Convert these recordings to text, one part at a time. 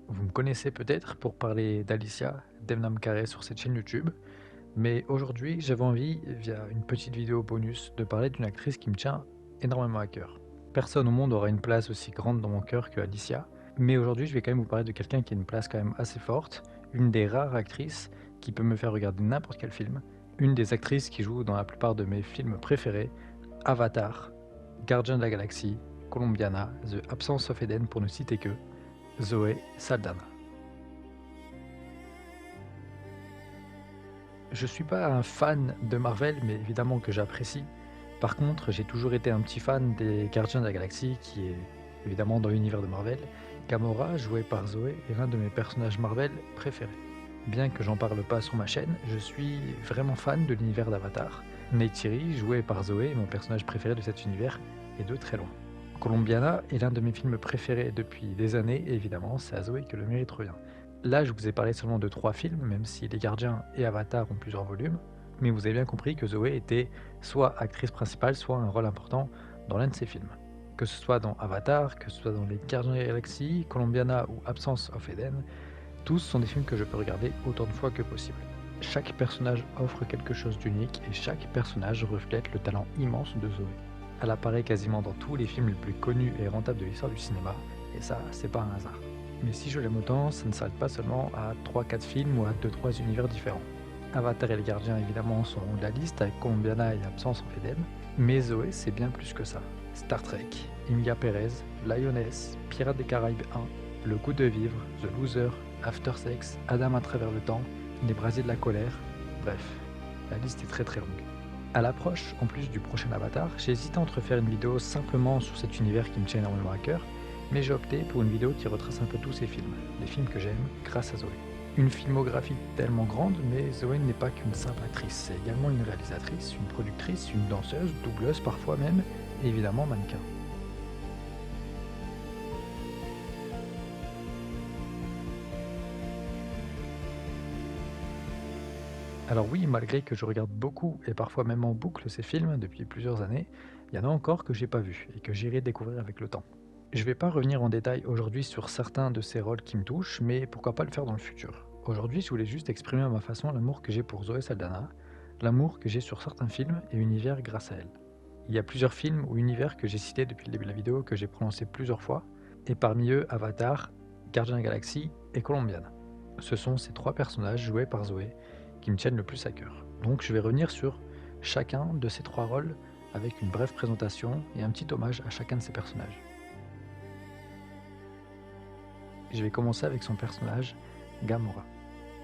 Vous me connaissez peut-être pour parler d'Alicia Demnam Carré sur cette chaîne YouTube, mais aujourd'hui j'avais envie, via une petite vidéo bonus, de parler d'une actrice qui me tient énormément à cœur. Personne au monde aura une place aussi grande dans mon cœur que Alicia, mais aujourd'hui je vais quand même vous parler de quelqu'un qui a une place quand même assez forte, une des rares actrices qui peut me faire regarder n'importe quel film, une des actrices qui joue dans la plupart de mes films préférés, Avatar, Gardien de la Galaxie, Colombiana, The Absence of Eden pour ne citer que, Zoé Saldana. Je suis pas un fan de Marvel, mais évidemment que j'apprécie. Par contre, j'ai toujours été un petit fan des Gardiens de la Galaxie, qui est évidemment dans l'univers de Marvel. Gamora, joué par Zoé, est l'un de mes personnages Marvel préférés. Bien que j'en parle pas sur ma chaîne, je suis vraiment fan de l'univers d'Avatar. Neytiri, joué par Zoé, est mon personnage préféré de cet univers, et de très loin. Colombiana est l'un de mes films préférés depuis des années, et évidemment, c'est à Zoé que le mérite revient. Là, je vous ai parlé seulement de 3 films, même si Les Gardiens et Avatar ont plusieurs volumes, mais vous avez bien compris que Zoé était soit actrice principale, soit un rôle important dans l'un de ces films. Que ce soit dans Avatar, que ce soit dans Les Gardiens de la Galaxie, Colombiana ou Absence of Eden, tous sont des films que je peux regarder autant de fois que possible. Chaque personnage offre quelque chose d'unique et chaque personnage reflète le talent immense de Zoé. Elle apparaît quasiment dans tous les films les plus connus et rentables de l'histoire du cinéma, et ça, c'est pas un hasard. Mais si je l'aime autant, ça ne s'arrête pas seulement à 3-4 films ou à 2-3 univers différents. Avatar et les Gardiens évidemment sont en haut de la liste avec Colombiana et Absence of Eden, mais Zoé c'est bien plus que ça. Star Trek, Emilia Pérez, Lioness, Pirates des Caraïbes 1, Le Goût de Vivre, The Loser, After Sex, Adam à travers le temps, Les Brasiers de la colère, bref, la liste est très très longue. À l'approche, en plus du prochain Avatar, j'ai hésité entre faire une vidéo simplement sur cet univers qui me tient énormément à cœur, mais j'ai opté pour une vidéo qui retrace un peu tous ces films, les films que j'aime grâce à Zoé. Une filmographie tellement grande, mais Zoé n'est pas qu'une simple actrice, c'est également une réalisatrice, une productrice, une danseuse, doubleuse parfois même, et évidemment mannequin. Alors oui, malgré que je regarde beaucoup et parfois même en boucle ces films depuis plusieurs années, il y en a encore que j'ai pas vu et que j'irai découvrir avec le temps. Je vais pas revenir en détail aujourd'hui sur certains de ces rôles qui me touchent, mais pourquoi pas le faire dans le futur. Aujourd'hui, je voulais juste exprimer à ma façon l'amour que j'ai pour Zoé Saldana, l'amour que j'ai sur certains films et univers grâce à elle. Il y a plusieurs films ou univers que j'ai cités depuis le début de la vidéo que j'ai prononcé plusieurs fois, et parmi eux Avatar, Gardien de la Galaxie et Colombiana. Ce sont ces 3 personnages joués par Zoé qui me tiennent le plus à cœur. Donc je vais revenir sur chacun de ces 3 rôles avec une brève présentation et un petit hommage à chacun de ces personnages. Je vais commencer avec son personnage, Gamora.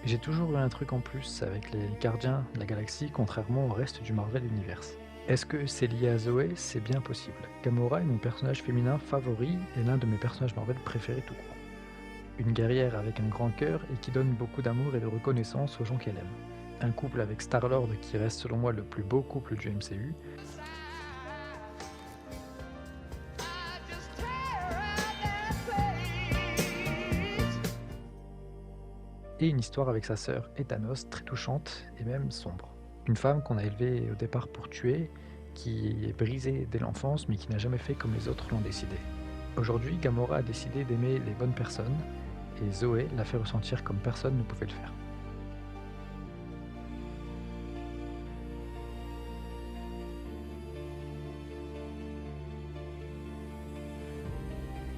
J'ai toujours eu un truc en plus avec les gardiens de la galaxie contrairement au reste du Marvel Universe. Est-ce que c'est lié à Zoé? C'est bien possible. Gamora est mon personnage féminin favori et l'un de mes personnages Marvel préférés tout court. Une guerrière avec un grand cœur et qui donne beaucoup d'amour et de reconnaissance aux gens qu'elle aime. Un couple avec Star-Lord qui reste selon moi le plus beau couple du MCU, et une histoire avec sa sœur et Thanos très touchante et même sombre. Une femme qu'on a élevée au départ pour tuer, qui est brisée dès l'enfance mais qui n'a jamais fait comme les autres l'ont décidé. Aujourd'hui, Gamora a décidé d'aimer les bonnes personnes et Zoé l'a fait ressentir comme personne ne pouvait le faire.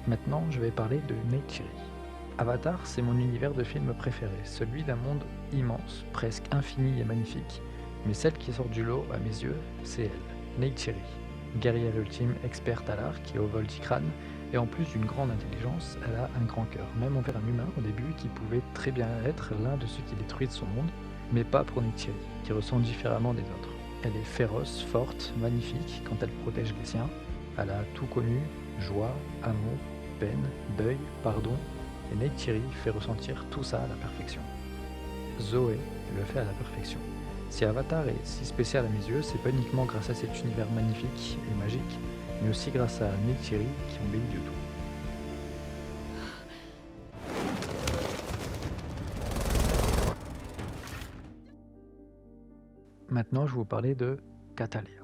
Maintenant, je vais parler de Neytiri. Avatar, c'est mon univers de film préféré, celui d'un monde immense, presque infini et magnifique, mais celle qui sort du lot, à mes yeux, c'est elle, Neytiri, guerrière ultime, experte à l'art, qui est au vol du crâne, et en plus d'une grande intelligence, elle a un grand cœur, même envers un humain au début qui pouvait très bien être l'un de ceux qui détruisent son monde, mais pas pour Neytiri, qui ressent différemment des autres. Elle est féroce, forte, magnifique quand elle protège les siens, elle a tout connu, joie, amour, peine, deuil, pardon, et Neytiri fait ressentir tout ça à la perfection. Zoé le fait à la perfection. Si Avatar est si spécial à mes yeux, c'est pas uniquement grâce à cet univers magnifique et magique, mais aussi grâce à Neytiri qui embellit de tout. Maintenant, je vais vous parler de Catalina.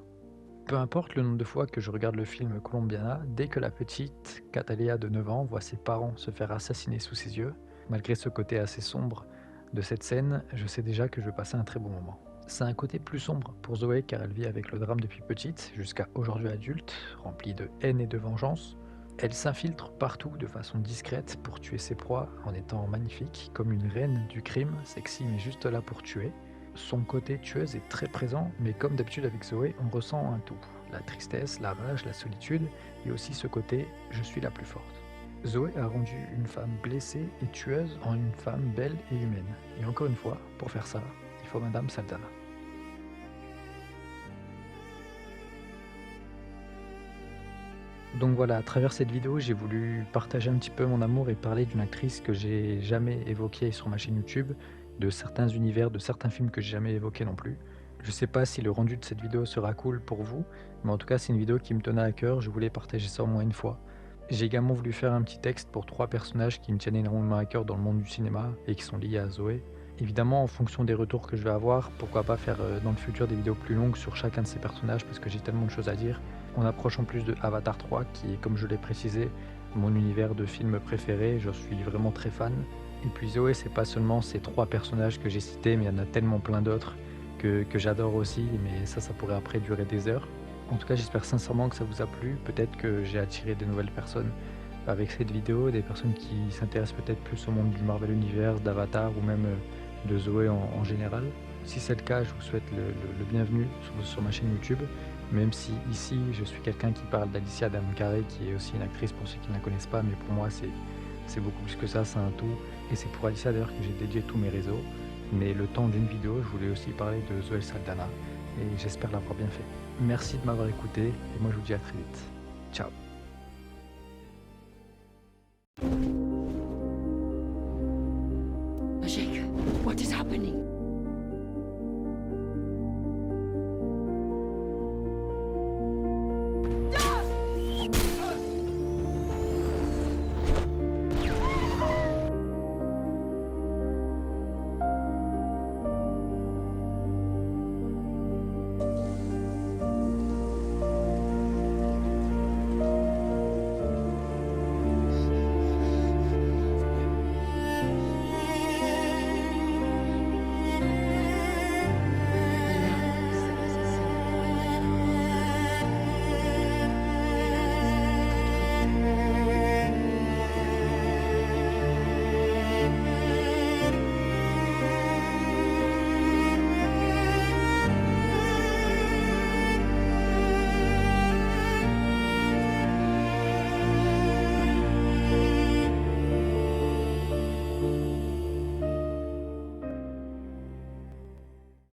Peu importe le nombre de fois que je regarde le film Colombiana, dès que la petite Catalina de 9 ans voit ses parents se faire assassiner sous ses yeux, Malgré ce côté assez sombre de cette scène, je sais déjà que je vais passer un très bon moment. C'est un côté plus sombre pour Zoé car elle vit avec le drame depuis petite jusqu'à aujourd'hui adulte, remplie de haine et de vengeance. Elle s'infiltre partout de façon discrète pour tuer ses proies en étant magnifique, comme une reine du crime, sexy mais juste là pour tuer. Son côté tueuse est très présent, mais comme d'habitude avec Zoé, on ressent un tout. La tristesse, la rage, la solitude, et aussi ce côté « je suis la plus forte ». Zoé a rendu une femme blessée et tueuse en une femme belle et humaine. Et encore une fois, pour faire ça, il faut Madame Saldana. Donc voilà, à travers cette vidéo, j'ai voulu partager un petit peu mon amour et parler d'une actrice que j'ai jamais évoquée sur ma chaîne YouTube, de certains univers, de certains films que j'ai jamais évoqués non plus. Je sais pas si le rendu de cette vidéo sera cool pour vous, mais en tout cas c'est une vidéo qui me tenait à cœur, je voulais partager ça au moins une fois. J'ai également voulu faire un petit texte pour 3 personnages qui me tiennent énormément à cœur dans le monde du cinéma et qui sont liés à Zoé. Évidemment, en fonction des retours que je vais avoir, pourquoi pas faire dans le futur des vidéos plus longues sur chacun de ces personnages parce que j'ai tellement de choses à dire. On approche en plus de Avatar 3 qui est, comme je l'ai précisé, mon univers de film préféré, je suis vraiment très fan. Et puis Zoé, c'est pas seulement ces 3 personnages que j'ai cités, mais il y en a tellement plein d'autres que j'adore aussi, mais ça pourrait après durer des heures. En tout cas, j'espère sincèrement que ça vous a plu. Peut-être que j'ai attiré des nouvelles personnes avec cette vidéo, des personnes qui s'intéressent peut-être plus au monde du Marvel Universe, d'Avatar ou même de Zoé en général. Si c'est le cas, je vous souhaite le bienvenu sur ma chaîne YouTube, même si ici je suis quelqu'un qui parle d'Alicia Dame-Carré, qui est aussi une actrice pour ceux qui ne la connaissent pas, mais pour moi c'est beaucoup plus que ça, c'est un tout. Et c'est pour Alicia d'ailleurs que j'ai dédié tous mes réseaux. Mais le temps d'une vidéo, je voulais aussi parler de Zoé Saldana, et j'espère l'avoir bien fait. Merci de m'avoir écouté, et moi je vous dis à très vite. Ciao. Jake, what is happening?